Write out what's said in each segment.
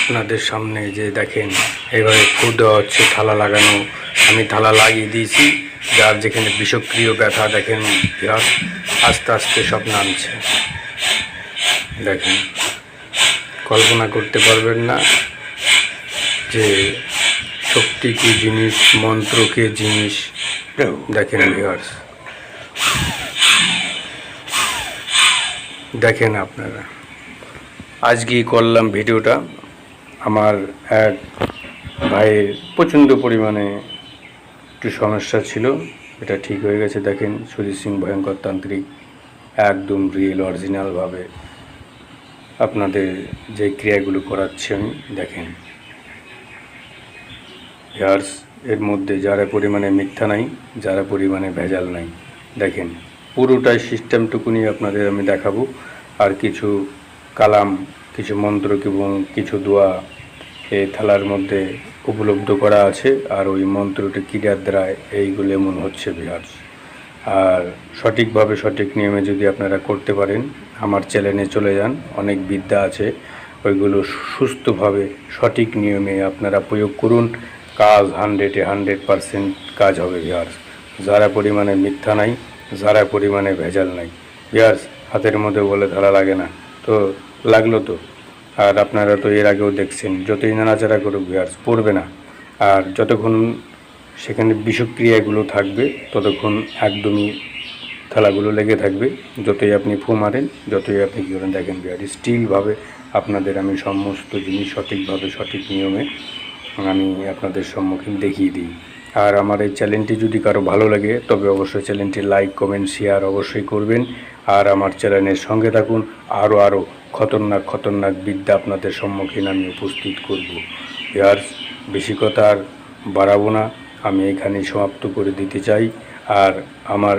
আপনাদের সামনে যে দেখেন এবারে ফুড দেওয়া হচ্ছে, থালা লাগানো, আমি থালা লাগিয়ে দিয়েছি। যার যেখানে বিষক্রিয় ব্যথা দেখেন আস্তে আস্তে সব নামছে। দেখেন, কল্পনা করতে পারবেন না যে শক্তি কি জিনিস, মন্ত্র কি জিনিস। দেখেন ভিউয়ার্স, দেখেন আপনারা। আজকেই করলাম ভিডিওটা। আমার এক ভাইয়ের প্রচণ্ড পরিমাণে একটু সমস্যা ছিল, এটা ঠিক হয়ে গেছে। দেখেন, সুজিত সিং ভয়ঙ্কর তান্ত্রিক একদম রিয়েল অরিজিনালভাবে আপনাদের যে ক্রিয়াগুলো করাচ্ছি আমি। দেখেন ভিউয়ার্স, এর মধ্যে যারা পরিমাণে মিথ্যা নাই, যারা পরিমাণে ভেজাল নাই। দেখেন, পুরোটাই সিস্টেমটুকুনি আপনাদের আমি দেখাবো। আর কিছু কালাম, কিছু মন্ত্র এবং কিছু দোয়া এই থালার মধ্যে উপলব্ধ করা আছে। আর ওই মন্ত্রটি ক্রিয়ার দ্বারায় এইগুলো এমন হচ্ছে ভিউয়ার্স। আর সঠিকভাবে সঠিক নিয়মে যদি আপনারা করতে পারেন, আমার চ্যানেলে চলে যান, অনেক বিদ্যা আছে, ওইগুলো সুস্থভাবে সঠিক নিয়মে আপনারা প্রয়োগ করুন। কাজ 100% কাজ হবে ভিউয়ার্স। যারা পরিমাণে মিথ্যা নাই, যারা পরিমাণে ভেজাল নাই। ভিউয়ার্স, হাতের মধ্যে বলে ধরা লাগে না, তো লাগলো তো। আর আপনারা তো এর আগেও দেখছেন, যতই নাড়াচাড়া করুক ভিউয়ার্স পড়বে না। আর যতক্ষণ সেখানে বিষক্রিয়াগুলো থাকবে ততক্ষণ একদমই থালাগুলো লেগে থাকবে। যতই আপনি ফু মারেন, যতই আপনি কী করেন, দেখেন ভিউয়ার্স, স্টিলভাবে আপনাদের আমি সমস্ত জিনিস সঠিকভাবে সঠিক নিয়মে আমি আপনাদের সম্মুখীন দেখিয়ে দিই। আর আমার এই চ্যানেলটি যদি কারো ভালো লাগে তবে অবশ্যই চ্যানেলটি লাইক, কমেন্ট, শেয়ার অবশ্যই করবেন। আর আমার চ্যানেলের সঙ্গে থাকুন। আরও খতরনাক বিদ্যা আপনাদের সম্মুখীন আমি উপস্থিত করব। ভিউয়ার্স, বেশি কথা আর বাড়াবো না, আমি এখানেই সমাপ্ত করে দিতে চাই। আর আমার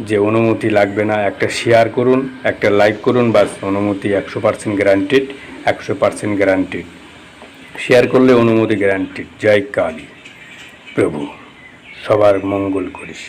যে অনুমতি লাগবে না, একটা শেয়ার করুন, একটা লাইক করুন, বাস। অনুমতি 100% গ্যারান্টেড, 100% গ্যারান্টেড। শেয়ার করলে অনুমতি গ্যারান্টেড। জয় কালী। প্রভু সবার মঙ্গল করিস।